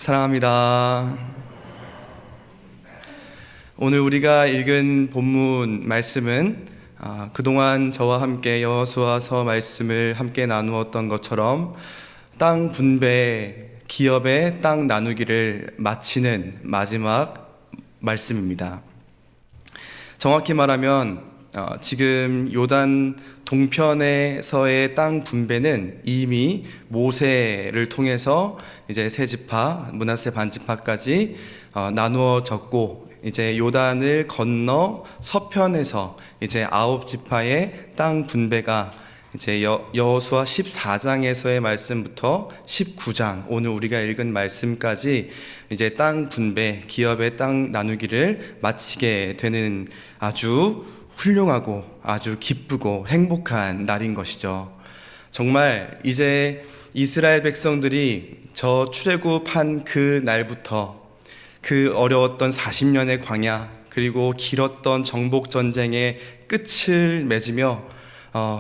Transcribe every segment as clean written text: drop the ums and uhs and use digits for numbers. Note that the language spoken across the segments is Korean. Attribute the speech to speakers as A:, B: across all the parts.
A: 사랑합니다. 오늘 우리가 읽은 본문 말씀은 그동안 저와 함께 여호수아서 말씀을 함께 나누었던 것처럼 땅 분배, 기업의 땅 나누기를 마치는 마지막 말씀입니다. 정확히 말하면 지금 요단 동편에서의 땅 분배는 이미 모세를 통해서 이제 세 지파, 므낫세 반지파까지 나누어졌고, 이제 요단을 건너 서편에서 이제 9지파의 땅 분배가 이제 여호수아 14장에서의 말씀부터 19장, 오늘 우리가 읽은 말씀까지 이제 땅 분배, 기업의 땅 나누기를 마치게 되는 아주 훌륭하고 아주 기쁘고 행복한 날인 것이죠. 정말 이제 이스라엘 백성들이 저 출애굽한 그 날부터 그 어려웠던 40년의 광야, 그리고 길었던 정복 전쟁의 끝을 맺으며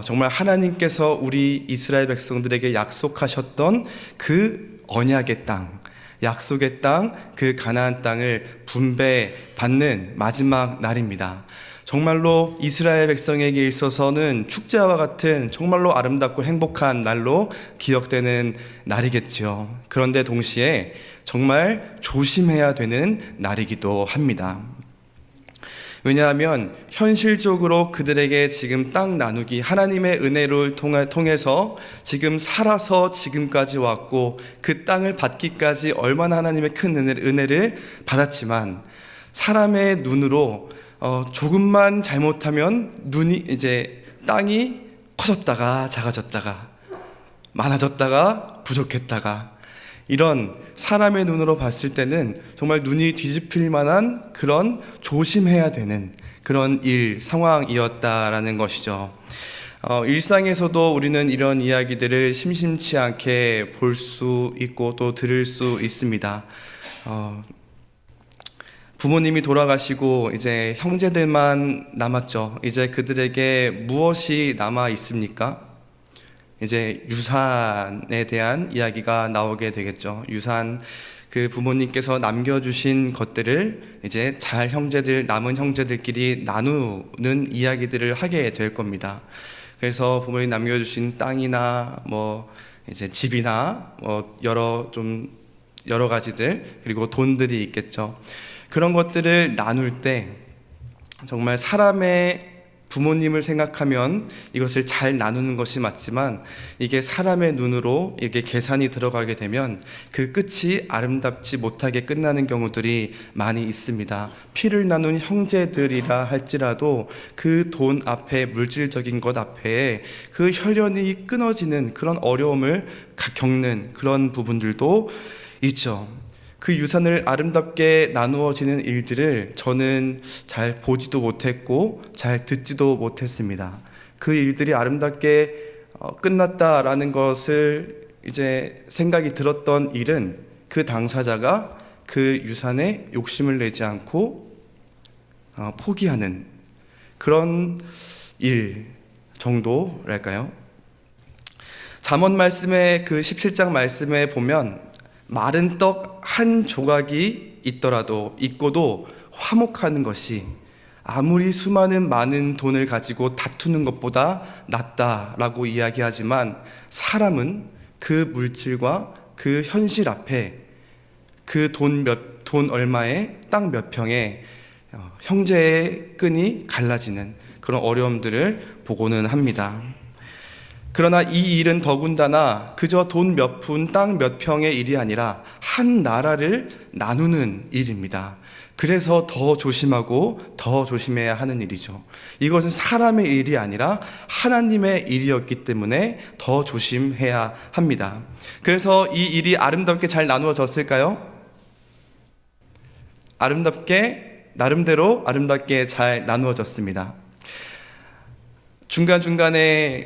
A: 정말 하나님께서 우리 이스라엘 백성들에게 약속하셨던 그 언약의 땅, 약속의 땅, 그 가나안 땅을 분배받는 마지막 날입니다. 정말로 이스라엘 백성에게 있어서는 축제와 같은 정말로 아름답고 행복한 날로 기억되는 날이겠죠. 그런데 동시에 정말 조심해야 되는 날이기도 합니다. 왜냐하면 현실적으로 그들에게 지금 땅 나누기, 하나님의 은혜를 통해서 지금 살아서 지금까지 왔고, 그 땅을 받기까지 얼마나 하나님의 큰 은혜를 받았지만, 사람의 눈으로 조금만 잘못하면 이제 땅이 커졌다가 작아졌다가 많아졌다가 부족했다가, 이런 사람의 눈으로 봤을 때는 정말 눈이 뒤집힐 만한 그런 조심해야 되는 그런 상황이었다라는 것이죠. 일상에서도 우리는 이런 이야기들을 심심치 않게 볼 수 있고 또 들을 수 있습니다. 부모님이 돌아가시고 이제 형제들만 남았죠. 이제 그들에게 무엇이 남아 있습니까? 이제 유산에 대한 이야기가 나오게 되겠죠. 유산, 그 부모님께서 남겨주신 것들을 이제 남은 형제들끼리 나누는 이야기들을 하게 될 겁니다. 그래서 부모님 남겨주신 땅이나 이제 집이나 여러 가지들, 그리고 돈들이 있겠죠. 그런 것들을 나눌 때 정말 사람의 부모님을 생각하면 이것을 잘 나누는 것이 맞지만, 이게 사람의 눈으로 이게 계산이 들어가게 되면 그 끝이 아름답지 못하게 끝나는 경우들이 많이 있습니다. 피를 나눈 형제들이라 할지라도 그 돈 앞에, 물질적인 것 앞에 그 혈연이 끊어지는 그런 어려움을 겪는 그런 부분들도 있죠. 그 유산을 아름답게 나누어지는 일들을 저는 잘 보지도 못했고 잘 듣지도 못했습니다. 그 일들이 아름답게 끝났다라는 것을 이제 생각이 들었던 일은 그 당사자가 그 유산에 욕심을 내지 않고 포기하는 그런 일 정도랄까요? 잠언 말씀의 그 17장 말씀에 보면 마른 떡 한 조각이 있고도 화목하는 것이 아무리 많은 돈을 가지고 다투는 것보다 낫다라고 이야기하지만, 사람은 그 물질과 그 현실 앞에 그 돈 얼마에 땅 몇 평에 형제의 끈이 갈라지는 그런 어려움들을 보고는 합니다. 그러나 이 일은 더군다나 그저 돈 몇 푼, 땅 몇 평의 일이 아니라 한 나라를 나누는 일입니다. 그래서 더 조심하고 더 조심해야 하는 일이죠. 이것은 사람의 일이 아니라 하나님의 일이었기 때문에 더 조심해야 합니다. 그래서 이 일이 아름답게 잘 나누어졌을까요? 나름대로 아름답게 잘 나누어졌습니다. 중간중간에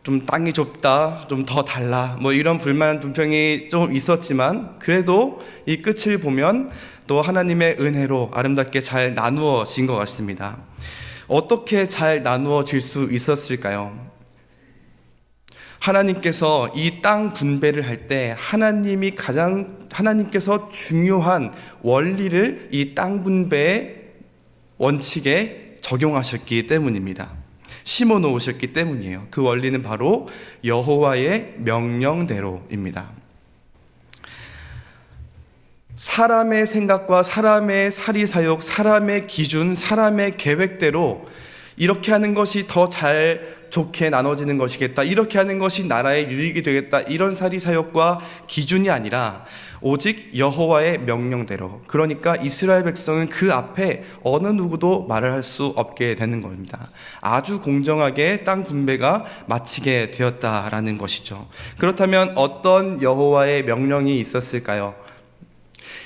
A: 좀 땅이 좁다, 좀 더 달라, 이런 불평이 좀 있었지만, 그래도 이 끝을 보면 또 하나님의 은혜로 아름답게 잘 나누어진 것 같습니다. 어떻게 잘 나누어질 수 있었을까요? 하나님께서 이 땅 분배를 할 때 하나님께서 중요한 원리를 이 땅 분배의 원칙에 적용하셨기 때문입니다. 심어 놓으셨기 때문이에요. 그 원리는 바로 여호와의 명령대로입니다. 사람의 생각과 사람의 사리사욕, 사람의 기준, 사람의 계획대로 이렇게 하는 것이 더 좋게 나눠지는 것이겠다, 이렇게 하는 것이 나라의 유익이 되겠다, 이런 사리사욕과 기준이 아니라 오직 여호와의 명령대로, 그러니까 이스라엘 백성은 그 앞에 어느 누구도 말을 할 수 없게 되는 겁니다. 아주 공정하게 땅 분배가 마치게 되었다라는 것이죠. 그렇다면 어떤 여호와의 명령이 있었을까요?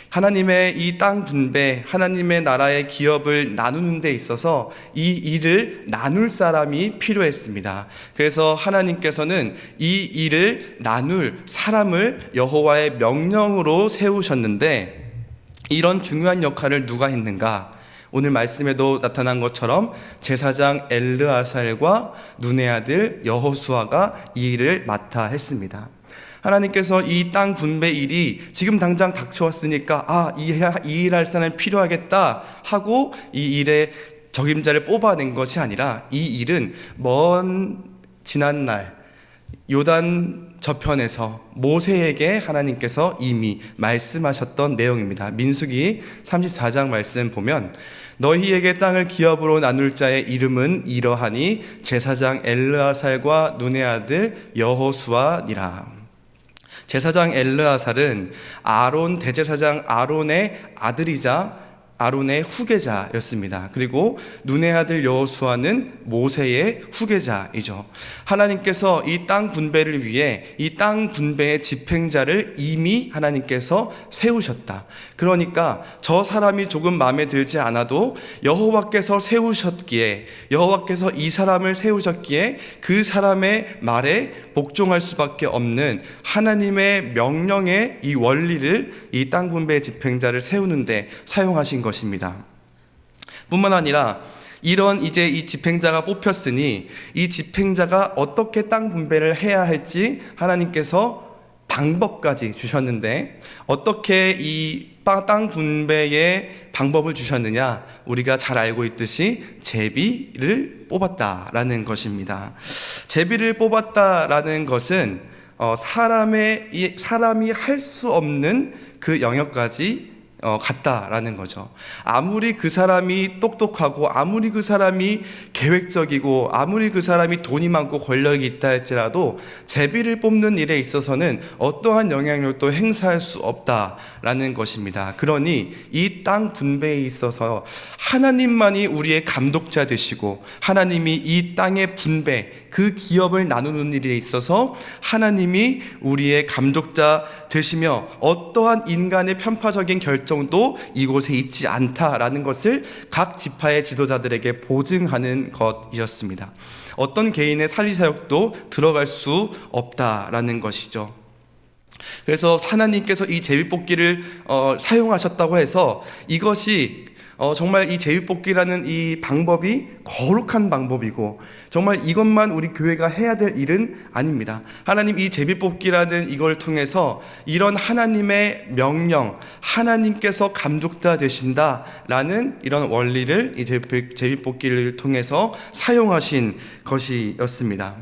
A: 하나님의 이 땅 분배, 하나님의 나라의 기업을 나누는 데 있어서 이 일을 나눌 사람이 필요했습니다. 그래서 하나님께서는 이 일을 나눌 사람을 여호와의 명령으로 세우셨는데, 이런 중요한 역할을 누가 했는가? 오늘 말씀에도 나타난 것처럼 제사장 엘르아살과 눈의 아들 여호수아가 이 일을 맡아 했습니다. 하나님께서 이 땅 분배 일이 지금 당장 닥쳐왔으니까 이 일할 사람이 필요하겠다 하고 이 일에 적임자를 뽑아낸 것이 아니라, 이 일은 먼 지난날 요단 저편에서 모세에게 하나님께서 이미 말씀하셨던 내용입니다. 민수기 34장 말씀 보면, 너희에게 땅을 기업으로 나눌 자의 이름은 이러하니 제사장 엘르아살과 눈의 아들 여호수아니라. 제사장 엘르아살은 아론, 대제사장 아론의 아들이자 아론의 후계자였습니다. 그리고 눈의 아들 여호수아는 모세의 후계자이죠. 하나님께서 이 땅 분배를 위해 이 땅 분배의 집행자를 이미 하나님께서 세우셨다. 그러니까 저 사람이 조금 마음에 들지 않아도 여호와께서 세우셨기에, 여호와께서 이 사람을 세우셨기에 그 사람의 말에 복종할 수밖에 없는 하나님의 명령의 이 원리를 이 땅 분배의 집행자를 세우는데 사용하신 것입니다. 뿐만 아니라 이런 이제 이 집행자가 뽑혔으니 이 집행자가 어떻게 땅 분배를 해야 할지 하나님께서 방법까지 주셨는데, 어떻게 이 땅 분배의 방법을 주셨느냐? 우리가 잘 알고 있듯이 제비를 뽑았다라는 것입니다. 제비를 뽑았다라는 것은 사람이 할 수 없는 그 영역까지 갔다라는 거죠. 아무리 그 사람이 똑똑하고, 아무리 그 사람이 계획적이고, 아무리 그 사람이 돈이 많고 권력이 있다 할지라도 제비를 뽑는 일에 있어서는 어떠한 영향력도 행사할 수 없다라는 것입니다. 그러니 이 땅 분배에 있어서 하나님만이 우리의 감독자 되시고, 하나님이 이 땅의 분배, 그 기업을 나누는 일에 있어서 하나님이 우리의 감독자 되시며 어떠한 인간의 편파적인 결정도 이곳에 있지 않다라는 것을 각 지파의 지도자들에게 보증하는 것이었습니다. 어떤 개인의 사리사욕도 들어갈 수 없다라는 것이죠. 그래서 하나님께서 이 제비뽑기를 사용하셨다고 해서 이것이 정말 이 제비뽑기라는 이 방법이 거룩한 방법이고 정말 이것만 우리 교회가 해야 될 일은 아닙니다. 하나님 이 제비뽑기라는 이걸 통해서 이런 하나님의 명령, 하나님께서 감독자 되신다라는 이런 원리를 이 제비뽑기를 통해서 사용하신 것이었습니다.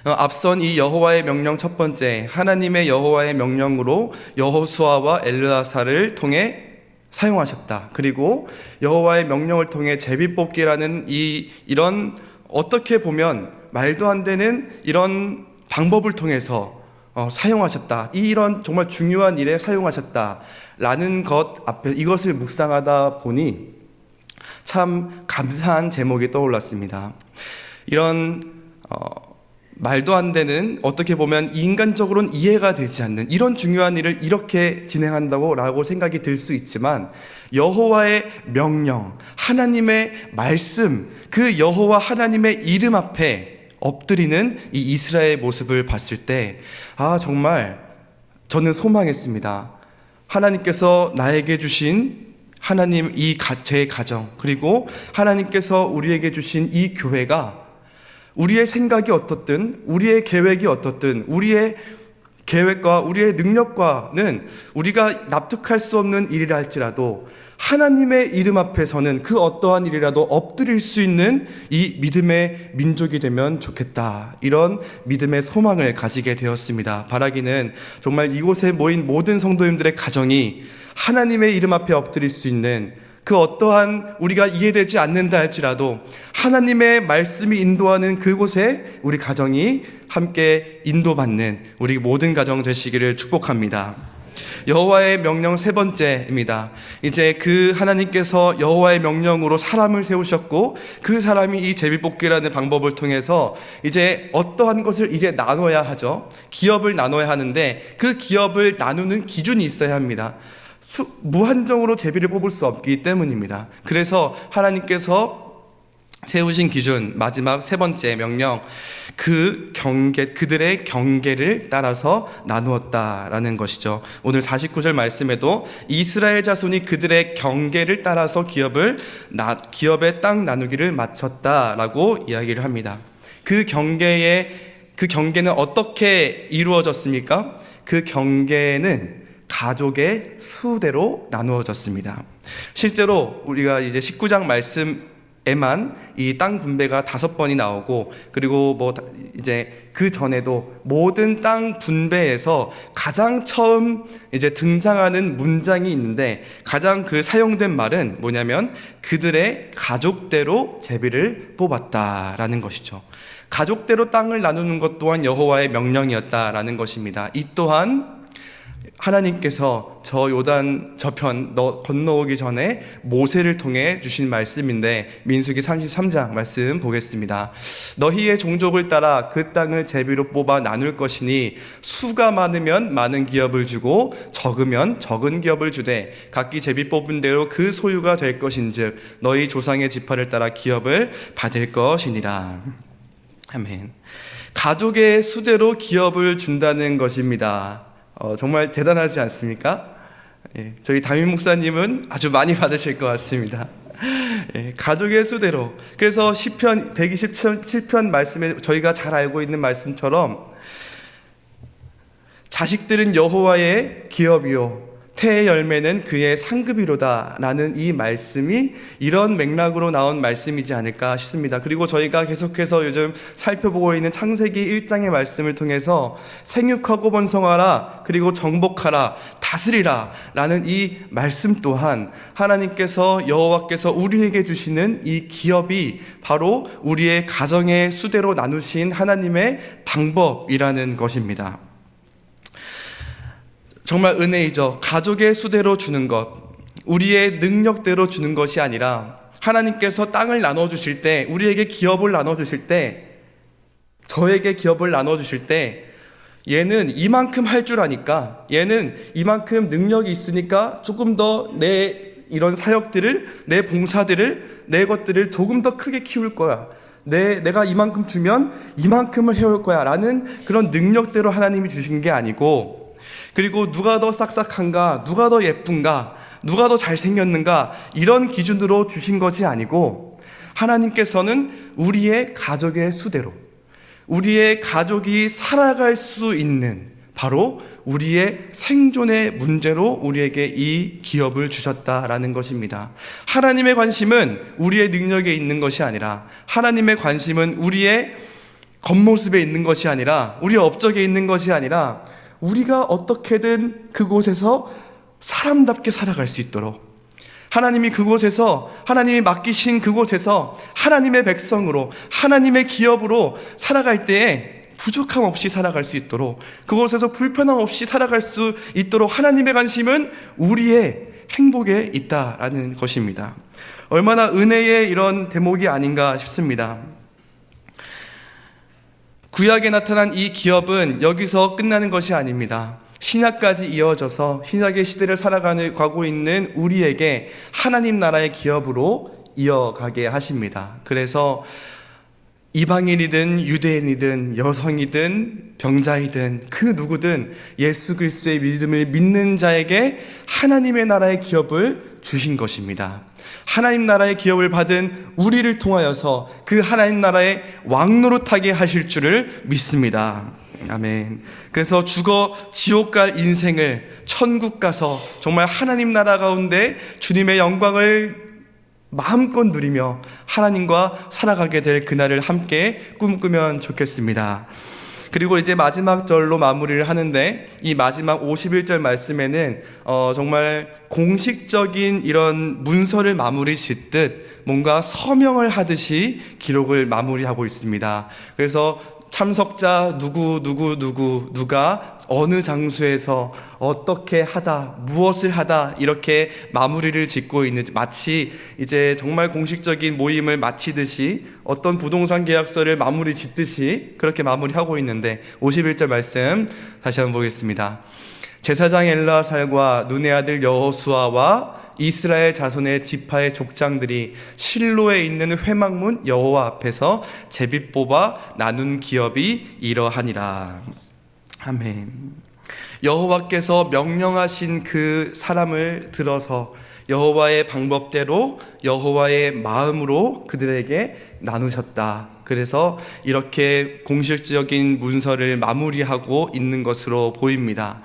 A: 앞선 이 여호와의 명령 첫 번째, 하나님의 여호와의 명령으로 여호수아와 엘르아살을 통해 사용하셨다. 그리고 여호와의 명령을 통해 제비뽑기라는 이런 어떻게 보면 말도 안 되는 이런 방법을 통해서 사용하셨다. 이런 정말 중요한 일에 사용하셨다라는 것 앞에 이것을 묵상하다 보니 참 감사한 제목이 떠올랐습니다. 이런 말도 안 되는, 어떻게 보면 인간적으로는 이해가 되지 않는 이런 중요한 일을 이렇게 진행한다고 라고 생각이 들 수 있지만, 여호와의 명령, 하나님의 말씀, 그 여호와 하나님의 이름 앞에 엎드리는 이 이스라엘의 모습을 봤을 때 정말 저는 소망했습니다. 하나님께서 나에게 주신 제 가정, 그리고 하나님께서 우리에게 주신 이 교회가 우리의 생각이 어떻든, 우리의 계획이 어떻든, 우리의 계획과 우리의 능력과는 우리가 납득할 수 없는 일이라 할지라도 하나님의 이름 앞에서는 그 어떠한 일이라도 엎드릴 수 있는 이 믿음의 민족이 되면 좋겠다. 이런 믿음의 소망을 가지게 되었습니다. 바라기는 정말 이곳에 모인 모든 성도님들의 가정이 하나님의 이름 앞에 엎드릴 수 있는 그 어떠한 우리가 이해되지 않는다 할지라도 하나님의 말씀이 인도하는 그곳에 우리 가정이 함께 인도받는 우리 모든 가정 되시기를 축복합니다. 여호와의 명령 세 번째입니다. 이제 그 하나님께서 여호와의 명령으로 사람을 세우셨고 그 사람이 이 제비뽑기라는 방법을 통해서 이제 어떠한 것을 이제 나눠야 하죠. 기업을 나눠야 하는데 그 기업을 나누는 기준이 있어야 합니다. 무한정으로 제비를 뽑을 수 없기 때문입니다. 그래서 하나님께서 세우신 기준, 마지막 세 번째 명령, 그들의 경계를 따라서 나누었다라는 것이죠. 오늘 49절 말씀에도 이스라엘 자손이 그들의 경계를 따라서 기업의 땅 나누기를 마쳤다라고 이야기를 합니다. 그 경계는 어떻게 이루어졌습니까? 그 경계는 가족의 수대로 나누어졌습니다. 실제로 우리가 이제 19장 말씀에만 이 땅 분배가 5번이 나오고, 그리고 이제 그 전에도 모든 땅 분배에서 가장 처음 이제 등장하는 문장이 있는데, 가장 사용된 말은 뭐냐면 그들의 가족대로 제비를 뽑았다라는 것이죠. 가족대로 땅을 나누는 것 또한 여호와의 명령이었다라는 것입니다. 이 또한 하나님께서 저 요단 저편 건너오기 전에 모세를 통해 주신 말씀인데, 민수기 33장 말씀 보겠습니다. 너희의 종족을 따라 그 땅을 제비로 뽑아 나눌 것이니 수가 많으면 많은 기업을 주고 적으면 적은 기업을 주되 각기 제비 뽑은 대로 그 소유가 될 것인즉 너희 조상의 지파를 따라 기업을 받을 것이니라. 아멘. 가족의 수대로 기업을 준다는 것입니다. 정말 대단하지 않습니까? 예, 저희 담임 목사님은 아주 많이 받으실 것 같습니다. 예, 가족의 수대로. 그래서 시편 127편 말씀에 저희가 잘 알고 있는 말씀처럼 자식들은 여호와의 기업이요 태의 열매는 그의 상급이로다 라는 이 말씀이 이런 맥락으로 나온 말씀이지 않을까 싶습니다. 그리고 저희가 계속해서 요즘 살펴보고 있는 창세기 1장의 말씀을 통해서 생육하고 번성하라, 그리고 정복하라, 다스리라 라는 이 말씀 또한 하나님께서 여호와께서 우리에게 주시는 이 기업이 바로 우리의 가정의 수대로 나누신 하나님의 방법이라는 것입니다. 정말 은혜이죠. 가족의 수대로 주는 것, 우리의 능력대로 주는 것이 아니라 하나님께서 땅을 나눠주실 때, 우리에게 기업을 나눠주실 때, 저에게 기업을 나눠주실 때 얘는 이만큼 할 줄 아니까, 얘는 이만큼 능력이 있으니까 조금 더 내 이런 사역들을, 내 봉사들을, 내 것들을 조금 더 크게 키울 거야, 내가 이만큼 주면 이만큼을 해올 거야 라는 그런 능력대로 하나님이 주신 게 아니고, 그리고 누가 더 싹싹한가, 누가 더 예쁜가, 누가 더 잘생겼는가 이런 기준으로 주신 것이 아니고, 하나님께서는 우리의 가족의 수대로, 우리의 가족이 살아갈 수 있는 바로 우리의 생존의 문제로 우리에게 이 기업을 주셨다라는 것입니다. 하나님의 관심은 우리의 능력에 있는 것이 아니라, 하나님의 관심은 우리의 겉모습에 있는 것이 아니라, 우리의 업적에 있는 것이 아니라 우리가 어떻게든 그곳에서 사람답게 살아갈 수 있도록, 하나님이 그곳에서, 하나님이 맡기신 그곳에서 하나님의 백성으로, 하나님의 기업으로 살아갈 때에 부족함 없이 살아갈 수 있도록, 그곳에서 불편함 없이 살아갈 수 있도록 하나님의 관심은 우리의 행복에 있다라는 것입니다. 얼마나 은혜의 이런 대목이 아닌가 싶습니다. 구약에 나타난 이 기업은 여기서 끝나는 것이 아닙니다. 신약까지 이어져서 신약의 시대를 살아가고 있는 우리에게 하나님 나라의 기업으로 이어가게 하십니다. 그래서 이방인이든 유대인이든 여성이든 병자이든 그 누구든 예수 그리스도의 믿음을 믿는 자에게 하나님의 나라의 기업을 주신 것입니다. 하나님 나라의 기업을 받은 우리를 통하여서 그 하나님 나라의 왕노릇하게 하실 줄을 믿습니다. 아멘. 그래서 죽어 지옥 갈 인생을 천국 가서 정말 하나님 나라 가운데 주님의 영광을 마음껏 누리며 하나님과 살아가게 될 그날을 함께 꿈꾸면 좋겠습니다. 그리고 이제 마지막 절로 마무리를 하는데, 이 마지막 51절 말씀에는 정말 공식적인 이런 문서를 마무리 짓듯 뭔가 서명을 하듯이 기록을 마무리하고 있습니다. 그래서 참석자 누가 어느 장소에서 어떻게 하다, 무엇을 하다, 이렇게 마무리를 짓고 있는, 마치 이제 정말 공식적인 모임을 마치듯이 어떤 부동산 계약서를 마무리 짓듯이 그렇게 마무리하고 있는데, 51절 말씀 다시 한번 보겠습니다. 제사장 엘라살과 눈의 아들 여호수아와 이스라엘 자손의 지파의 족장들이 실로에 있는 회막문 여호와 앞에서 제비 뽑아 나눈 기업이 이러하니라. 아멘. 여호와께서 명령하신 그 사람을 들어서 여호와의 방법대로 여호와의 마음으로 그들에게 나누셨다. 그래서 이렇게 공식적인 문서를 마무리하고 있는 것으로 보입니다.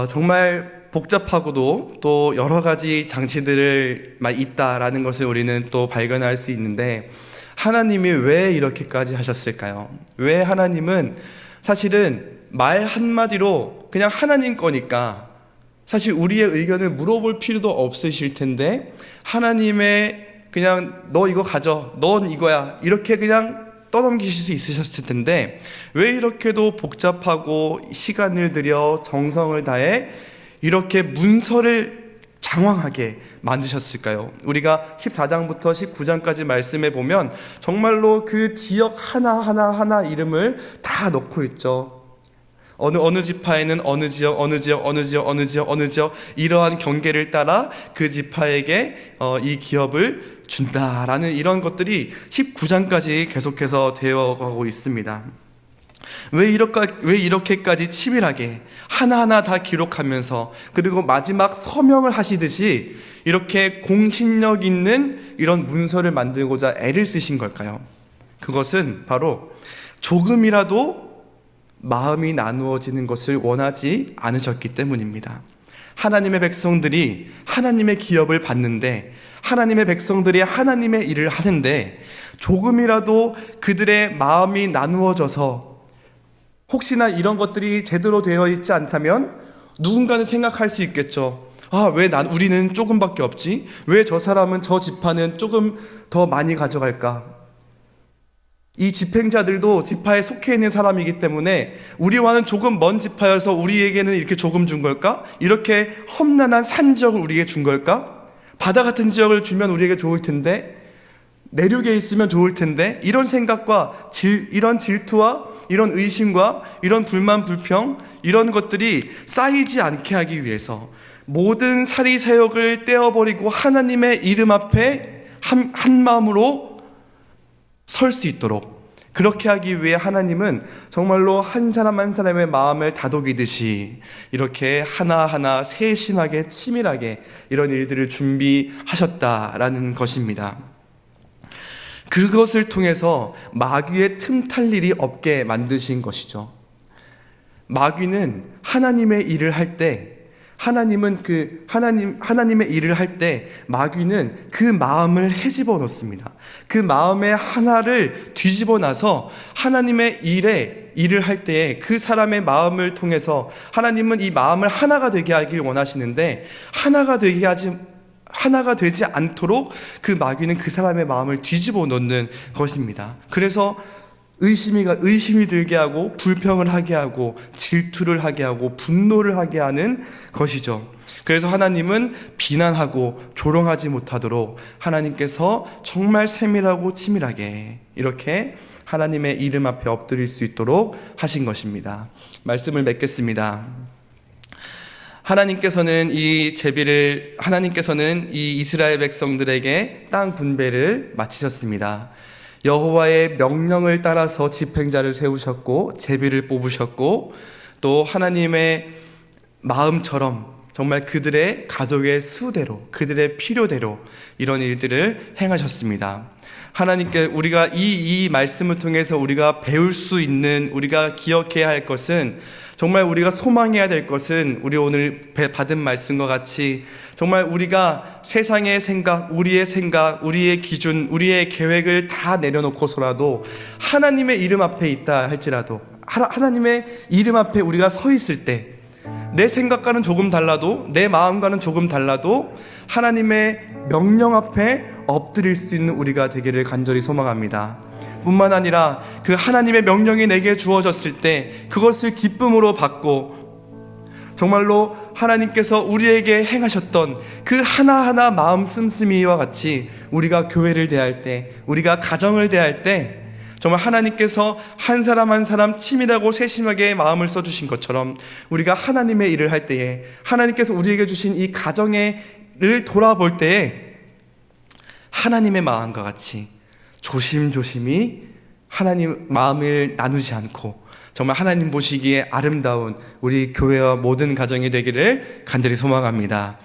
A: 정말 복잡하고도 또 여러 가지 장치들을 있다라는 것을 우리는 또 발견할 수 있는데, 하나님이 왜 이렇게까지 하셨을까요? 왜 하나님은 사실은 말 한마디로 그냥 하나님 거니까 사실 우리의 의견을 물어볼 필요도 없으실 텐데, 하나님의 그냥 너 이거 가져, 넌 이거야, 이렇게 그냥 떠넘기실 수 있으셨을 텐데, 왜 이렇게도 복잡하고 시간을 들여 정성을 다해 이렇게 문서를 장황하게 만드셨을까요? 우리가 14장부터 19장까지 말씀해 보면 정말로 그 지역 하나 이름을 다 넣고 있죠. 어느 지파에는 어느 지역 이러한 경계를 따라 그 지파에게 이 기업을 준다라는 이런 것들이 19장까지 계속해서 되어가고 있습니다. 왜 이렇게까지 치밀하게 하나하나 다 기록하면서, 그리고 마지막 서명을 하시듯이 이렇게 공신력 있는 이런 문서를 만들고자 애를 쓰신 걸까요? 그것은 바로 조금이라도 마음이 나누어지는 것을 원하지 않으셨기 때문입니다. 하나님의 백성들이 하나님의 기업을 받는데, 하나님의 백성들이 하나님의 일을 하는데 조금이라도 그들의 마음이 나누어져서 혹시나 이런 것들이 제대로 되어 있지 않다면 누군가는 생각할 수 있겠죠. 왜 우리는 조금밖에 없지? 왜 저 사람은, 저 지파는 조금 더 많이 가져갈까? 이 집행자들도 지파에 속해 있는 사람이기 때문에 우리와는 조금 먼 지파여서 우리에게는 이렇게 조금 준 걸까? 이렇게 험난한 산 지역을 우리에게 준 걸까? 바다 같은 지역을 주면 우리에게 좋을 텐데, 내륙에 있으면 좋을 텐데, 이런 생각과 이런 질투와 이런 의심과 이런 불만 불평, 이런 것들이 쌓이지 않게 하기 위해서 모든 사리사욕을 떼어버리고 하나님의 이름 앞에 한 마음으로 설 수 있도록, 그렇게 하기 위해 하나님은 정말로 한 사람 한 사람의 마음을 다독이듯이 이렇게 하나하나 세심하게 치밀하게 이런 일들을 준비하셨다라는 것입니다. 그것을 통해서 마귀의 틈탈 일이 없게 만드신 것이죠. 마귀는 하나님의 일을 할 때, 하나님의 일을 할 때 마귀는 그 마음을 헤집어 놓습니다. 그 마음의 하나를 뒤집어 놔서 하나님의 일을 할 때에 그 사람의 마음을 통해서 하나님은 이 마음을 하나가 되게 하길 원하시는데, 하나가 되지 않도록 그 마귀는 그 사람의 마음을 뒤집어 놓는 것입니다. 그래서 의심이 들게 하고, 불평을 하게 하고, 질투를 하게 하고, 분노를 하게 하는 것이죠. 그래서 하나님은 비난하고 조롱하지 못하도록 하나님께서 정말 세밀하고 치밀하게 이렇게 하나님의 이름 앞에 엎드릴 수 있도록 하신 것입니다. 말씀을 맺겠습니다. 하나님께서는 이 이스라엘 백성들에게 땅 분배를 마치셨습니다. 여호와의 명령을 따라서 집행자를 세우셨고 제비를 뽑으셨고, 또 하나님의 마음처럼 정말 그들의 가족의 수대로, 그들의 필요대로 이런 일들을 행하셨습니다. 하나님께 우리가 이 말씀을 통해서 우리가 배울 수 있는, 우리가 기억해야 할 것은, 정말 우리가 소망해야 될 것은, 우리 오늘 받은 말씀과 같이 정말 우리가 세상의 생각, 우리의 기준, 우리의 계획을 다 내려놓고서라도 하나님의 이름 앞에 있다 할지라도, 하나님의 이름 앞에 우리가 서 있을 때 내 생각과는 조금 달라도, 내 마음과는 조금 달라도 하나님의 명령 앞에 엎드릴 수 있는 우리가 되기를 간절히 소망합니다. 뿐만 아니라 그 하나님의 명령이 내게 주어졌을 때 그것을 기쁨으로 받고, 정말로 하나님께서 우리에게 행하셨던 그 하나하나 마음 씀씀이와 같이 우리가 교회를 대할 때, 우리가 가정을 대할 때 정말 하나님께서 한 사람 한 사람 치밀하고 세심하게 마음을 써주신 것처럼 우리가 하나님의 일을 할 때에, 하나님께서 우리에게 주신 이 가정을 돌아볼 때에 하나님의 마음과 같이 조심조심히 하나님 마음을 나누지 않고 정말 하나님 보시기에 아름다운 우리 교회와 모든 가정이 되기를 간절히 소망합니다.